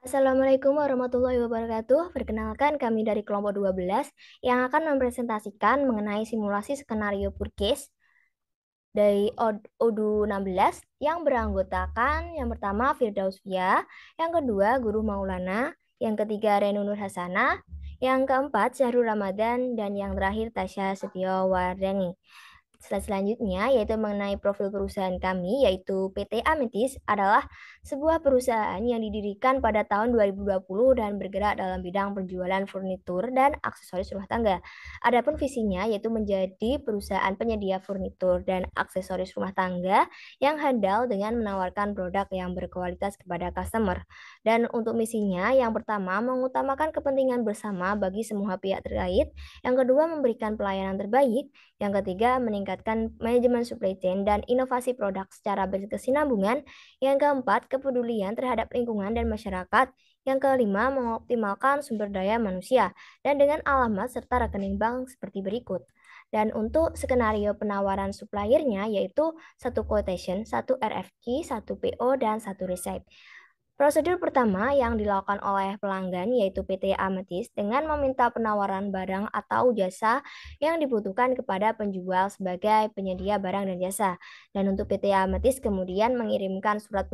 Assalamualaikum warahmatullahi wabarakatuh. Perkenalkan kami dari kelompok 12 yang akan mempresentasikan mengenai simulasi skenario purchase dari ODU 16 yang beranggotakan yang pertama Firdausya, yang kedua Guru Maulana, yang ketiga Renu Nur Hasanah, yang keempat Syahrul Ramadan, dan yang terakhir Tasya Setiawardani. Slide selanjutnya yaitu mengenai profil perusahaan kami, yaitu PT Ametis adalah sebuah perusahaan yang didirikan pada tahun 2020 dan bergerak dalam bidang penjualan furnitur dan aksesoris rumah tangga. Adapun visinya yaitu menjadi perusahaan penyedia furnitur dan aksesoris rumah tangga yang handal dengan menawarkan produk yang berkualitas kepada customer. Dan untuk misinya yang pertama mengutamakan kepentingan bersama bagi semua pihak terkait, yang kedua memberikan pelayanan terbaik, yang ketiga, meningkatkan manajemen supply chain dan inovasi produk secara berkesinambungan. Yang keempat, kepedulian terhadap lingkungan dan masyarakat. Yang kelima, mengoptimalkan sumber daya manusia dan dengan alamat serta rekening bank seperti berikut. Dan untuk skenario penawaran suppliernya yaitu satu quotation, satu RFQ, satu PO, dan satu receipt. Prosedur pertama yang dilakukan oleh pelanggan yaitu PT Ametis dengan meminta penawaran barang atau jasa yang dibutuhkan kepada penjual sebagai penyedia barang dan jasa. Dan untuk PT Ametis kemudian mengirimkan surat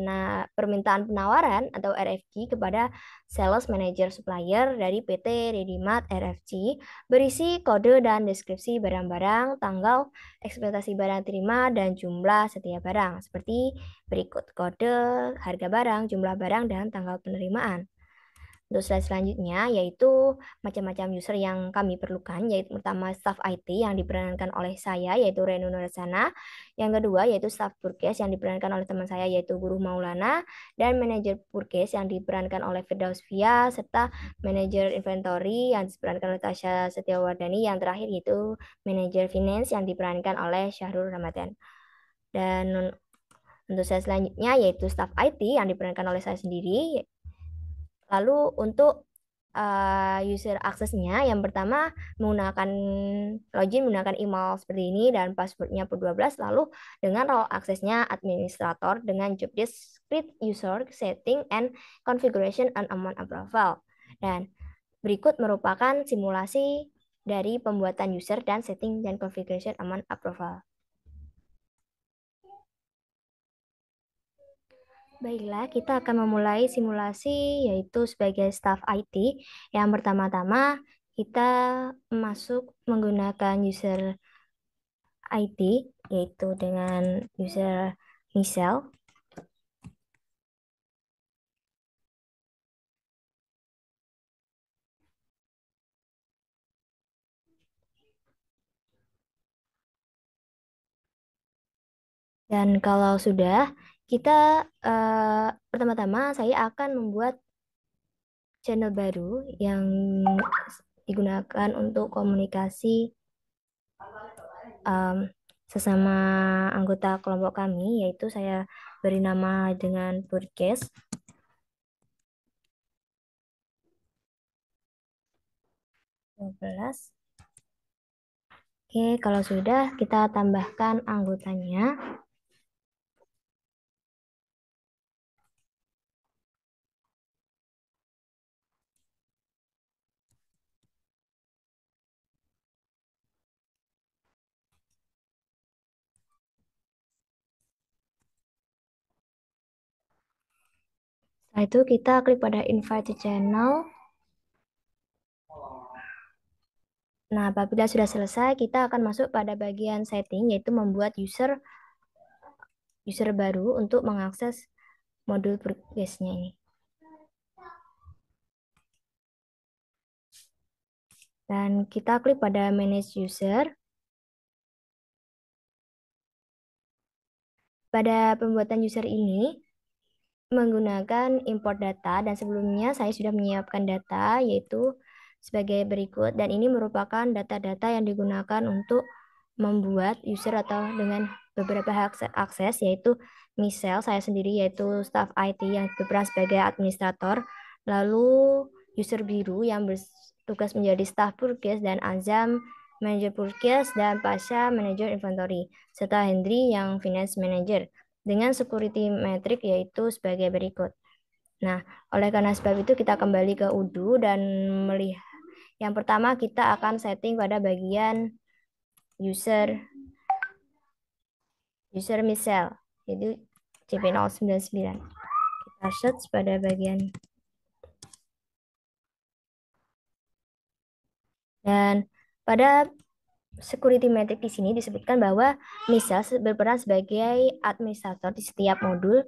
permintaan penawaran atau RFQ kepada sales manager supplier dari PT Redimat RFC berisi kode dan deskripsi barang-barang, tanggal ekspektasi barang terima, dan jumlah setiap barang seperti berikut: kode, harga barang, jumlah barang, dan tanggal penerimaan. Untuk slide selanjutnya yaitu macam-macam user yang kami perlukan, yaitu pertama staff IT yang diperankan oleh saya yaitu Renu Nursana, yang kedua yaitu staff purchase yang diperankan oleh teman saya yaitu Guru Maulana, dan manajer purchase yang diperankan oleh Firdaus Fia, serta manajer inventory yang diperankan oleh Tasya Setiawardani, yang terakhir yaitu manajer finance yang diperankan oleh Syahrul Ramadan. Dan untuk saya selanjutnya yaitu staff IT yang diperankan oleh saya sendiri. Lalu untuk user aksesnya yang pertama menggunakan login menggunakan email seperti ini dan passwordnya per 12, lalu dengan role aksesnya administrator dengan job desk, script, user, setting, and configuration and amount approval. Dan berikut merupakan simulasi dari pembuatan user dan setting dan configuration amount approval. Baiklah, kita akan memulai simulasi yaitu sebagai staff IT. Yang pertama-tama kita masuk menggunakan user IT yaitu dengan user Michelle. Dan kalau sudah, kita pertama-tama saya akan membuat channel baru yang digunakan untuk komunikasi um, sesama anggota kelompok kami, yaitu saya beri nama dengan podcast. Oke, kalau sudah kita tambahkan anggotanya. Setelah itu kita klik pada invite to channel. Nah, apabila sudah selesai, kita akan masuk pada bagian setting, yaitu membuat user baru untuk mengakses modul progress-nya ini. Dan kita klik pada manage user. Pada pembuatan user ini menggunakan import data, dan sebelumnya saya sudah menyiapkan data yaitu sebagai berikut, dan ini merupakan data-data yang digunakan untuk membuat user atau dengan beberapa hak akses, yaitu misal saya sendiri yaitu staff IT yang berperan sebagai administrator, lalu user biru yang bertugas menjadi staff purchase, dan Azam manager purchase, dan Pasha manager inventory, serta Hendry yang finance manager dengan security metric yaitu sebagai berikut. Nah, oleh karena sebab itu kita kembali ke Udo dan melihat yang pertama kita akan setting pada bagian user user misal, yaitu CP099. Kita search pada bagian dan pada security metric di sini disebutkan bahwa misal berperan sebagai administrator di setiap modul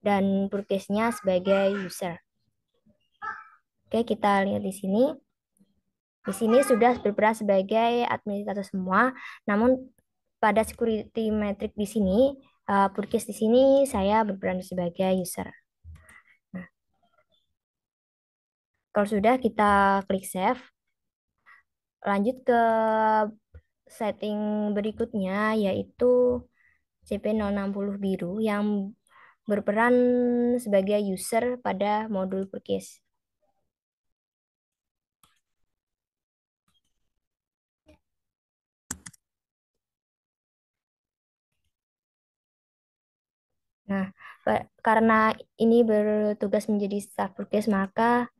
dan purchase-nya sebagai user. Oke, kita lihat di sini. Di sini sudah berperan sebagai administrator semua, namun pada security metric di sini, purchase di sini saya berperan sebagai user. Nah, kalau sudah kita klik save, lanjut ke setting berikutnya yaitu CP060 biru yang berperan sebagai user pada modul purchase. Nah, karena ini bertugas menjadi staff purchase, maka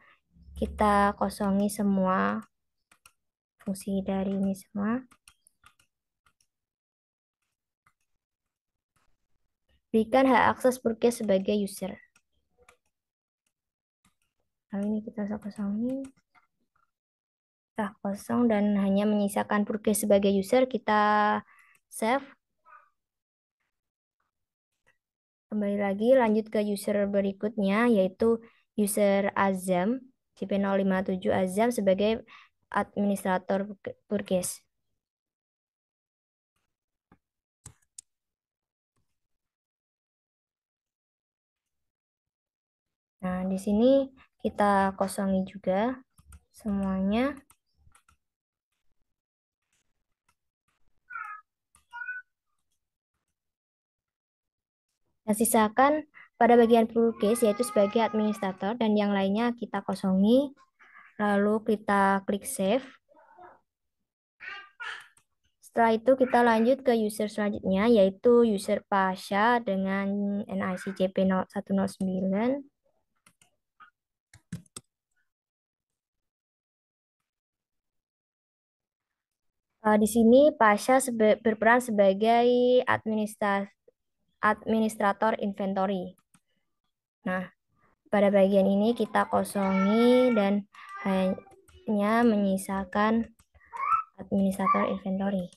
kita kosongi semua fungsi dari ini semua. Berikan hak akses purchase sebagai user. Lalu ini kita kosongi. Kita kosong dan hanya menyisakan purchase sebagai user, kita save. Kembali lagi lanjut ke user berikutnya yaitu user Azam, CP057 Azam sebagai administrator purchase. Nah, di sini kita kosongi juga semuanya. Nah, sisakan pada bagian purchase yaitu sebagai administrator dan yang lainnya kita kosongi. Lalu kita klik save. Setelah itu kita lanjut ke user selanjutnya yaitu user Pasha dengan NIC CP109. Di sini Pasha berperan sebagai administrator inventory. Nah, pada bagian ini kita kosongi dan hanya menyisakan administrator inventory.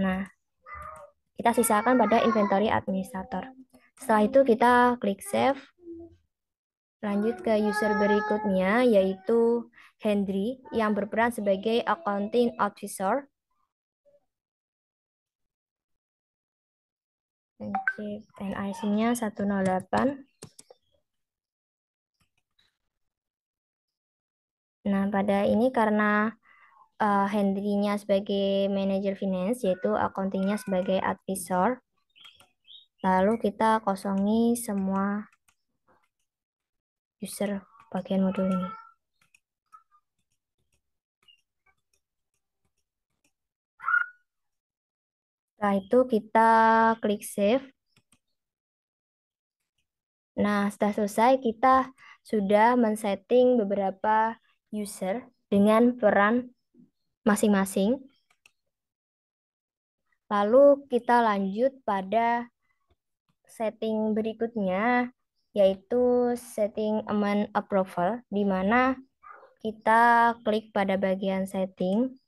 Nah, kita sisakan pada inventory administrator. Setelah itu kita klik save. Lanjut ke user berikutnya yaitu Hendry yang berperan sebagai accounting officer. NIC-nya 108. Nah, pada ini karena Hendry-nya sebagai manager finance, yaitu accounting-nya sebagai advisor. Lalu kita kosongi semua user bagian modul ini. Setelah itu kita klik save. Nah, setelah selesai kita sudah men-setting beberapa user dengan peran masing-masing. Lalu kita lanjut pada setting berikutnya, yaitu setting amount approval, di mana kita klik pada bagian setting.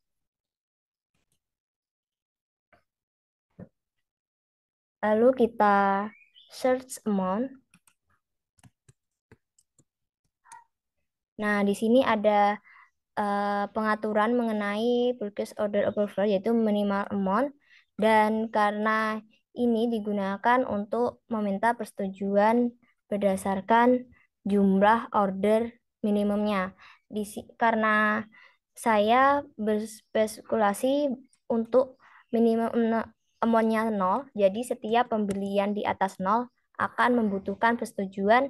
Lalu kita search amount. Nah, di sini ada pengaturan mengenai purchase order approval, yaitu minimal amount. Dan karena ini digunakan untuk meminta persetujuan berdasarkan jumlah order minimumnya. Karena saya berspekulasi untuk minimum amount-nya 0, jadi setiap pembelian di atas 0 akan membutuhkan persetujuan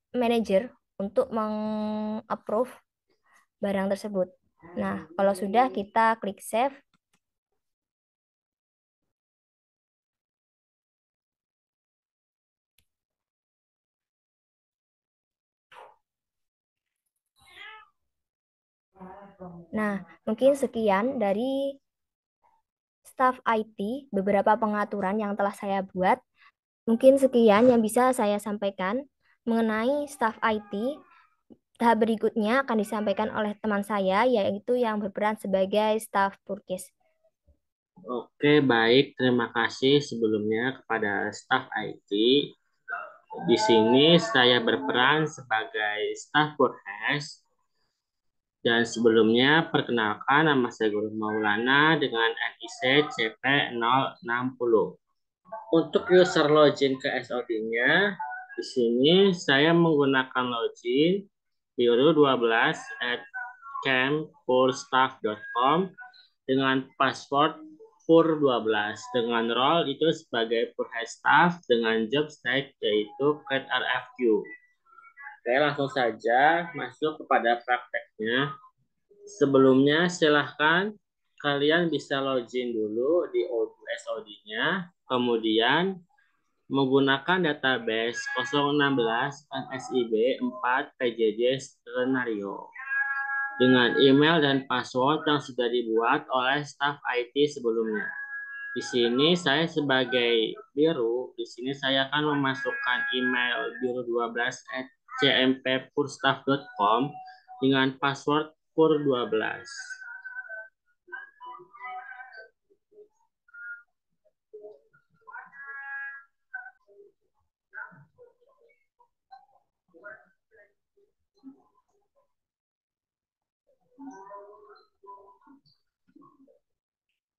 manajer untuk meng-approve barang tersebut. Nah, kalau sudah kita klik save. Nah, mungkin sekian dari staf IT, beberapa pengaturan yang telah saya buat. Mungkin sekian yang bisa saya sampaikan mengenai staf IT. Tahap berikutnya akan disampaikan oleh teman saya, yaitu yang berperan sebagai staf Purkis. Oke, baik. Terima kasih sebelumnya kepada staf IT. Di sini saya berperan sebagai staf Purkes. Dan sebelumnya, perkenalkan nama saya Guru Maulana dengan NIC CP060. Untuk user login ke SOD-nya, di sini saya menggunakan login biru12@campurstaff.com dengan password pur12 dengan role itu sebagai purhead staff dengan job stack yaitu create RFQ. Oke, langsung saja masuk kepada prakteknya. Sebelumnya silahkan kalian bisa login dulu di SOD-nya, kemudian menggunakan database 016 NSIB 4 PJJ skenario dengan email dan password yang sudah dibuat oleh staf IT sebelumnya. Di sini saya sebagai biru, di sini saya akan memasukkan email biru12@cmpurstaff.com dengan password pur12.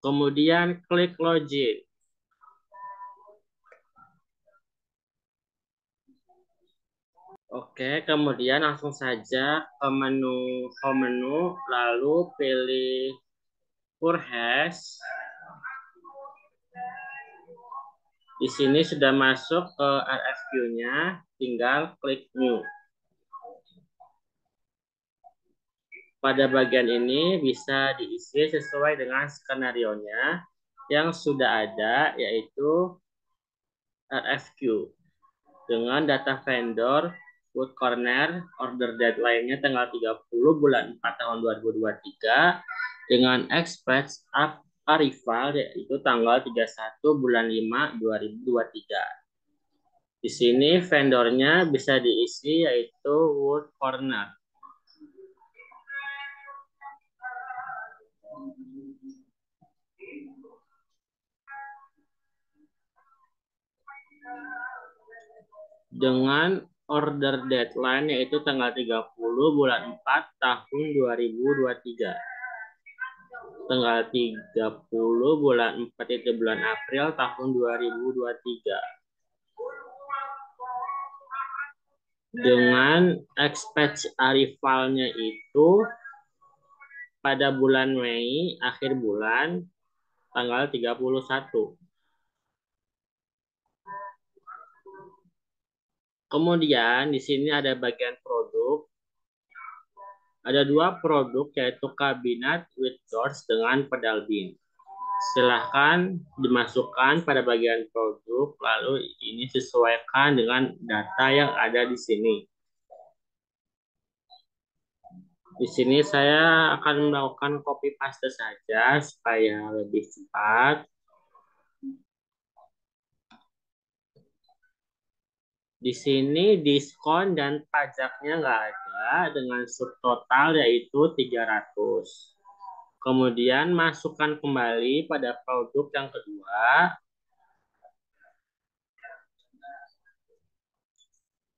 Kemudian klik login. Oke, kemudian langsung saja ke menu home menu, lalu pilih Purhes. Di sini sudah masuk ke RFQ-nya, tinggal klik new. Pada bagian ini bisa diisi sesuai dengan skenario-nya yang sudah ada, yaitu RFQ dengan data vendor Wood Corner, order deadline-nya tanggal 30 bulan 4 tahun 2023 dengan express arrival yaitu tanggal 31 bulan 5 2023. Di sini vendornya bisa diisi yaitu Wood Corner. Dengan order deadline yaitu tanggal 30 bulan 4 tahun 2023. Tanggal 30 bulan 4 itu bulan April tahun 2023. Dengan expect arrivalnya itu pada bulan Mei, akhir bulan, tanggal 31. Kemudian di sini ada bagian produk. Ada dua produk yaitu kabinet with doors dengan pedal bin. Silahkan dimasukkan pada bagian produk, lalu ini sesuaikan dengan data yang ada di sini. Di sini saya akan melakukan copy paste saja supaya lebih cepat. Di sini diskon dan pajaknya nggak ada dengan subtotal yaitu 300. Kemudian masukkan kembali pada produk yang kedua.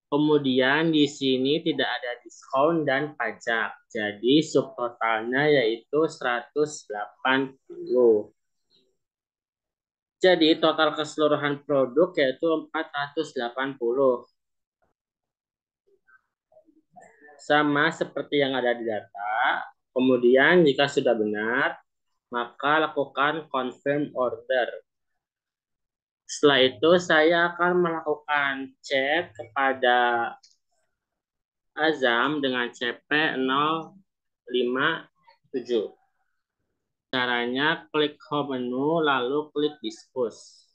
Kemudian di sini tidak ada diskon dan pajak. Jadi subtotalnya yaitu 180. Jadi total keseluruhan produk yaitu 480. Sama seperti yang ada di data. Kemudian jika sudah benar, maka lakukan confirm order. Setelah itu saya akan melakukan cek kepada Azam dengan CP057. Caranya klik home menu lalu klik discuss.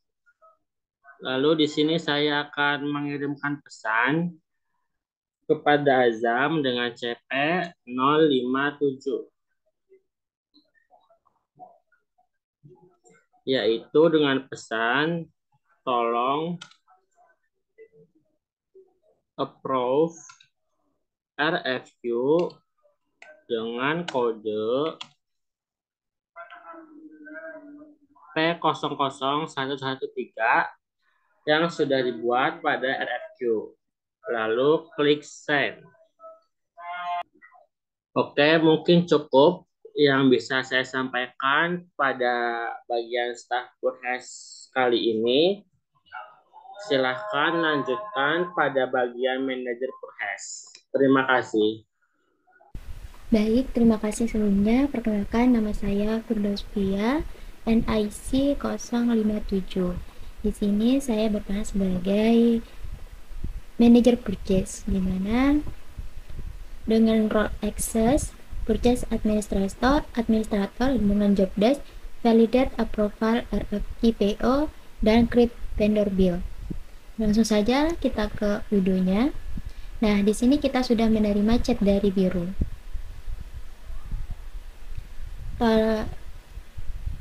Lalu di sini saya akan mengirimkan pesan. kepada Azam dengan CP 057, yaitu dengan pesan tolong approve RFQ dengan kode P00113 yang sudah dibuat pada RFQ. Lalu klik send. Oke, mungkin cukup yang bisa saya sampaikan pada bagian staf Purhes kali ini. Silahkan lanjutkan pada bagian manajer Purhes. Terima kasih. Baik, terima kasih sebelumnya. Perkenalkan, nama saya Firdaus Pia, NIC 057. Di sini saya berperan sebagai manajer purchase, di mana dengan role access, purchase administrator dengan job desk, validate approval RFQ PO, dan create vendor bill. Langsung saja kita ke videonya. Nah, di sini kita sudah menerima chat dari biru.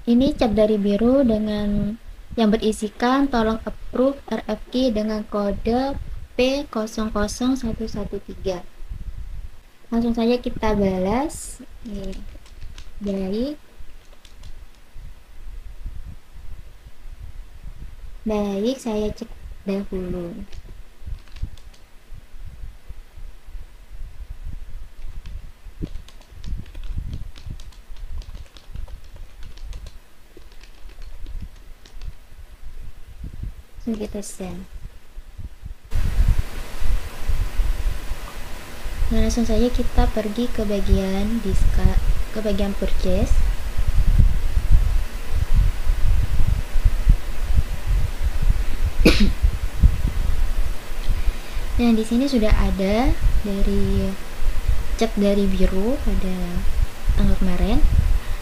Ini chat dari biru dengan yang berisikan tolong approve RFQ dengan kode P00113. Langsung saja kita balas. Baik. Baik, saya cek dahulu. Kita send. Nah, langsung saja kita pergi ke bagian ke bagian purchase. Nah, di sini sudah ada dari chat dari biru pada tanggal kemarin.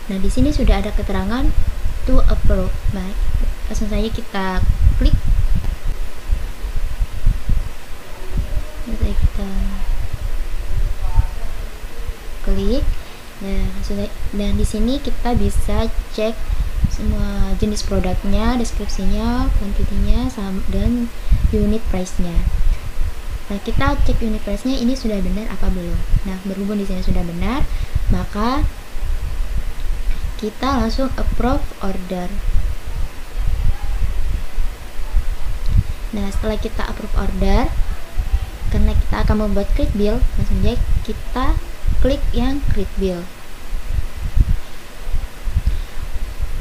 Nah, di sini sudah ada keterangan to approve. Baik, langsung saja kita klik. Kita klik. Nah, dan di sini kita bisa cek semua jenis produknya, deskripsinya, kuantitinya, dan unit price-nya. Nah, kita cek unit price-nya ini sudah benar apa belum. Nah, berhubung di sini sudah benar, maka kita langsung approve order. Nah, setelah kita approve order, karena kita akan membuat create bill, langsung saja kita klik yang create bill.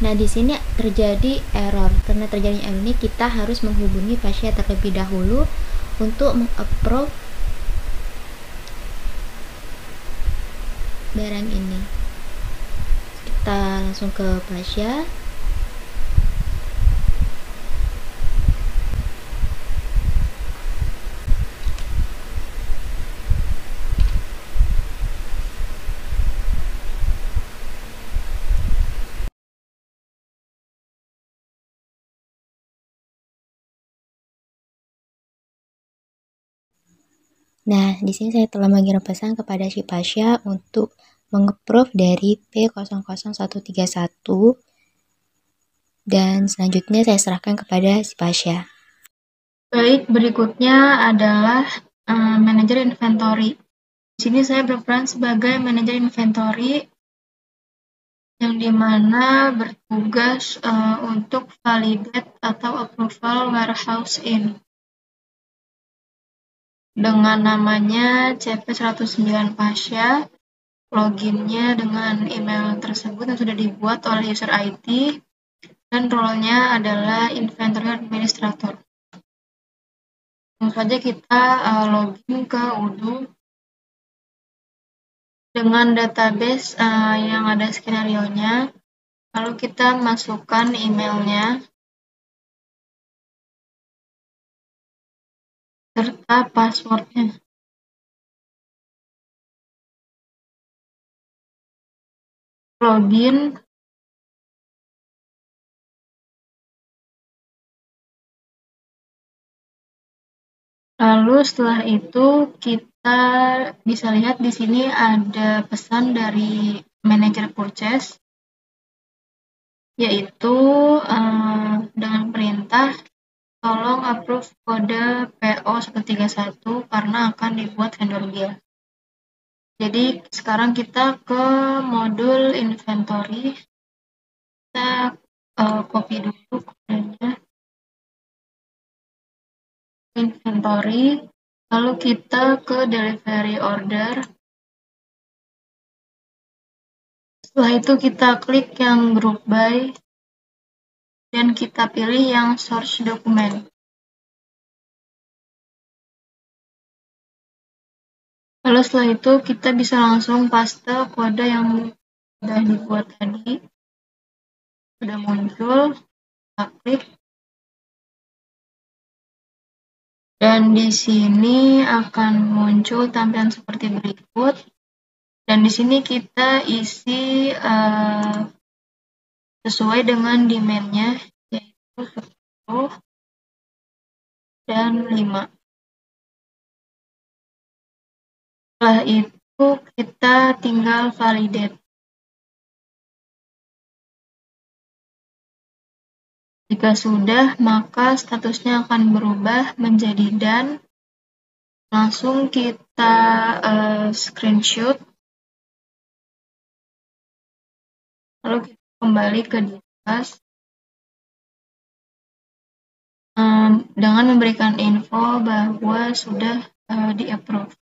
Nah, di sini terjadi error. Karena terjadi error ini, kita harus menghubungi Pasya terlebih dahulu untuk mengapprove barang ini. Kita langsung ke Pasya. Nah, di sini saya telah mengirim pesan kepada si Pasya untuk mengapprove dari P00131 dan selanjutnya saya serahkan kepada si Pasya. Baik, berikutnya adalah manajer inventory. Di sini saya berperan sebagai manajer inventory yang dimana bertugas untuk validate atau approval warehouse in dengan namanya CP109 Pasya, loginnya dengan email tersebut yang sudah dibuat oleh user IT, dan role-nya adalah inventory administrator. Langsung saja kita login ke Odoo dengan database yang ada skenario-nya, lalu kita masukkan emailnya serta passwordnya. Login. Lalu setelah itu kita kita bisa lihat di sini ada pesan dari manajer purchase, yaitu dengan perintah tolong approve kode PO 131 karena akan dibuat vendor bill. Jadi sekarang kita ke modul inventory. Kita copy dulu kodenya. Inventory. Lalu kita ke delivery order. Setelah itu kita klik yang group by. Dan kita pilih yang source document. Lalu setelah itu kita bisa langsung paste kode yang sudah dibuat tadi. Sudah muncul, kita klik. Dan di sini akan muncul tampilan seperti berikut. Dan di sini kita isi sesuai dengan demand-nya, yaitu 10 dan 5. Setelah itu kita tinggal validate. Jika sudah, maka statusnya akan berubah menjadi done. Langsung kita screenshot. Lalu kita kembali ke Discuss. Dengan memberikan info bahwa sudah di-approve.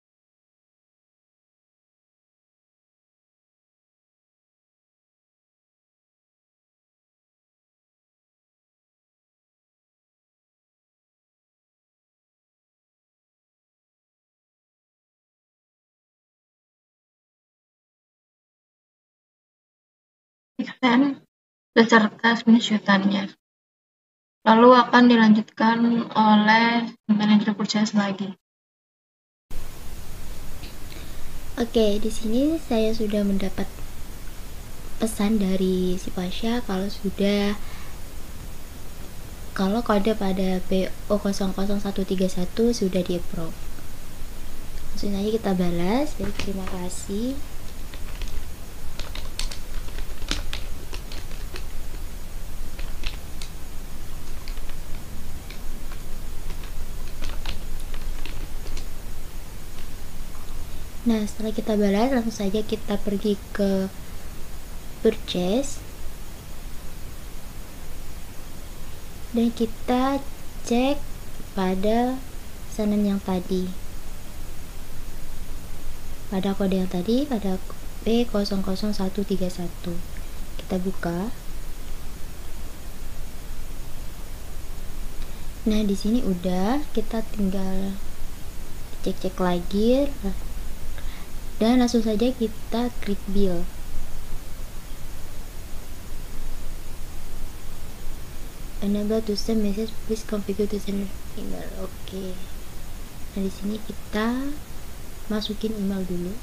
Extend beserta screenshotannya. Lalu akan dilanjutkan oleh manajer purchase lagi. Oke, di sini saya sudah mendapat pesan dari si Pasha kalau kode pada PO 00131 sudah di-approve. Langsung aja kita balas. Jadi terima kasih. Nah, setelah kita balas, langsung saja kita pergi ke purchase dan kita cek pada pesanan yang tadi, pada kode yang tadi, pada P00131. Kita buka. Nah, di sini udah, kita tinggal cek-cek lagi. Dan langsung saja kita create bill. Enable to send message, please configure to send email. Oke. Nah, di sini kita masukin email dulu.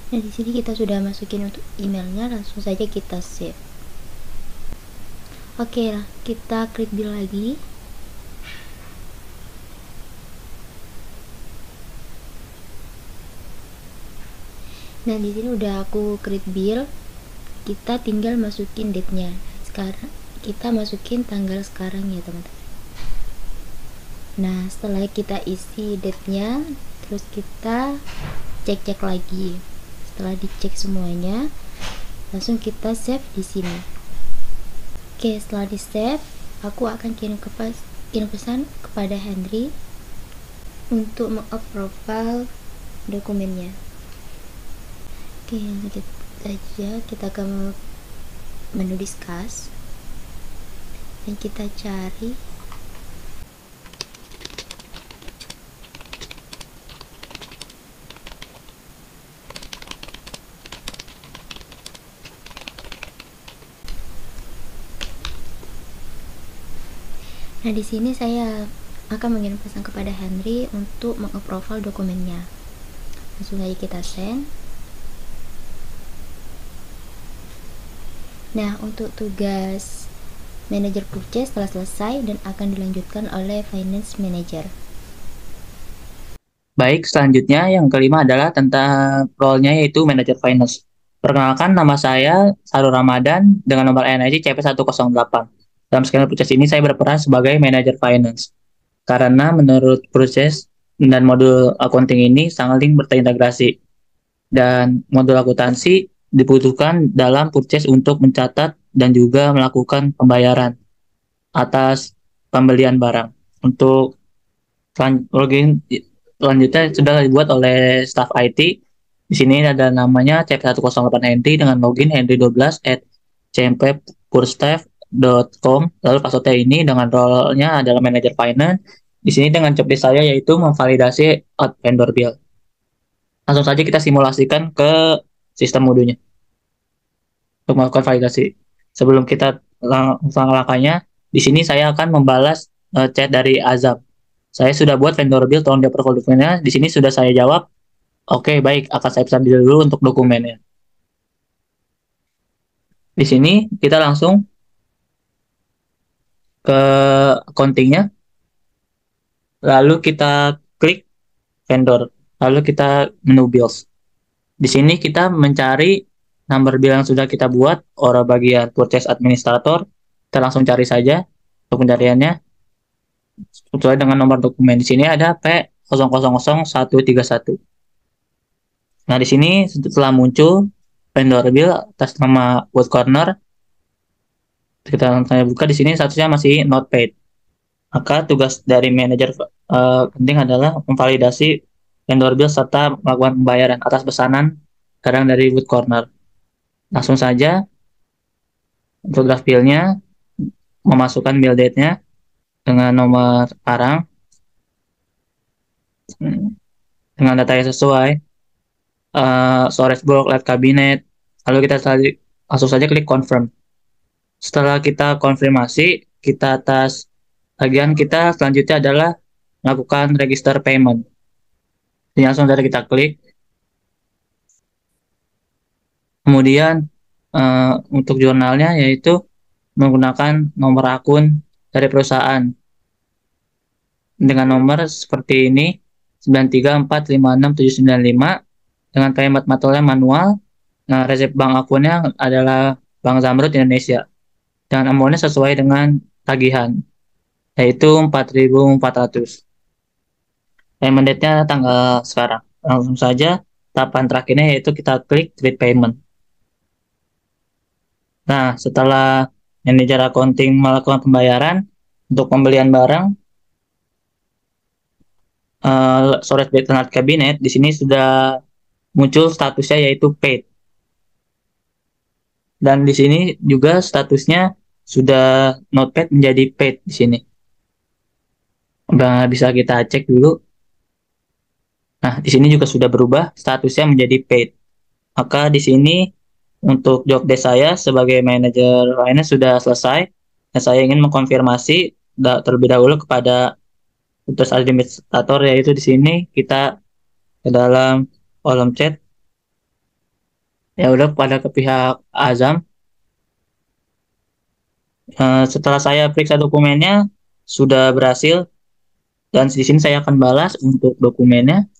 Nah, di sini kita sudah masukin untuk emailnya, langsung saja kita save. Oke, kita create bill lagi. Nah, di sini udah aku create bill. Kita tinggal masukin date-nya. Sekarang kita masukin tanggal sekarang ya, teman-teman. Nah, setelah kita isi date-nya, terus kita cek-cek lagi. Setelah dicek semuanya, langsung kita save di sini. Oke, setelah di save, aku akan kirim pesan kepada Henry untuk meng-approve dokumennya. Oke, lanjut saja kita ke menu discuss dan kita cari Nah, di sini saya akan mengirim pesan kepada Henry untuk meng-approval dokumennya. Langsung saja kita send. Nah, untuk tugas manager purchase telah selesai dan akan dilanjutkan oleh finance manager. Baik, selanjutnya yang kelima adalah tentang role-nya yaitu manager finance. Perkenalkan, nama saya Sarul Ramadan dengan nomor NIC CP108. Dalam skenario proses ini saya berperan sebagai manager finance. Karena menurut proses dan modul accounting ini sangat terintegrasi. Dan modul akuntansi dibutuhkan dalam purchase untuk mencatat dan juga melakukan pembayaran atas pembelian barang. Untuk login selanjutnya sudah dibuat oleh staf IT. Di sini ada namanya CP108Henry dengan login henry12@cmpurstaff.com. Lalu passwordnya ini dengan role-nya adalah manager finance. Di sini dengan job desk saya yaitu memvalidasi out vendor bill. Langsung saja kita simulasikan ke sistem Moodle-nya untuk melakukan validasi. Sebelum kita langsung langkahnya, di sini saya akan membalas chat dari Azam. Saya sudah buat vendor bill, tolong di-approve dokumennya. Di sini sudah saya jawab, oke, baik, akan saya pesan dulu untuk dokumennya. Di sini kita langsung ke accounting-nya, lalu kita klik vendor, lalu kita menu bills. Di sini kita mencari number bill yang sudah kita buat, orang bagian purchase administrator, kita langsung cari saja untuk pencariannya, sesuai dengan nomor dokumen. Di sini ada P000131. Nah, di sini setelah muncul vendor bill atas nama Wood Corner, kita buka di sini statusnya masih not paid. Maka tugas dari manajer penting adalah memvalidasi vendor bill serta melakukan pembayaran atas pesanan barang dari Wood Corner. Langsung saja untuk draft bill-nya, memasukkan bill date-nya dengan nomor barang dengan data yang sesuai, storage block, LED cabinet, lalu kita langsung saja klik confirm. Setelah kita konfirmasi, kita atas bagian kita selanjutnya adalah melakukan register payment. Jadi langsung saja kita klik. Kemudian untuk jurnalnya yaitu menggunakan nomor akun dari perusahaan dengan nomor seperti ini 934567795 dengan payment metode manual. Nah, resep bank akunnya adalah Bank Zamrud Indonesia dengan amount-nya sesuai dengan tagihan yaitu 4.400. Payment date-nya tanggal sekarang. Langsung saja tahapan terakhirnya yaitu kita klik create payment. Nah, setelah manajer accounting melakukan pembayaran untuk pembelian barang, storage bed dan cabinet di sini sudah muncul statusnya yaitu paid. Dan di sini juga statusnya sudah not paid menjadi paid di sini. Nah, bisa kita cek dulu. Nah, di sini juga sudah berubah statusnya menjadi paid. Maka di sini untuk job desk saya sebagai manajer finance sudah selesai. Dan saya ingin mengkonfirmasi terlebih dahulu kepada tugas administrator, yaitu di sini kita ke dalam kolom chat. Ya udah pada ke pihak Azam. Setelah saya periksa dokumennya sudah berhasil dan di sini saya akan balas untuk dokumennya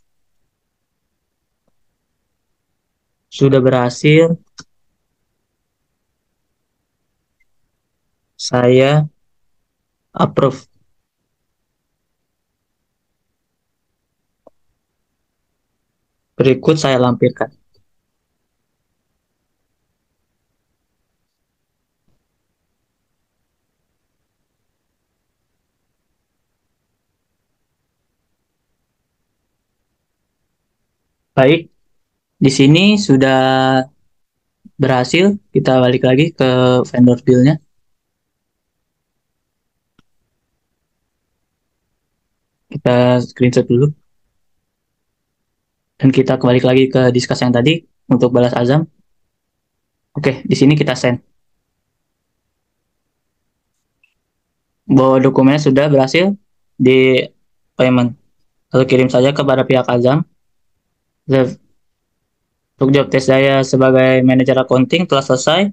sudah berhasil. Saya approve. Berikut saya lampirkan. Baik, di sini sudah berhasil. Kita balik lagi ke vendor bill-nya. Kita screenshot dulu. Dan kita kembali lagi ke diskus yang tadi untuk balas Azam. Oke, di sini kita send. bahwa dokumennya sudah berhasil di payment. Lalu kirim saja kepada pihak Azam. Untuk job test saya sebagai manajer accounting telah selesai.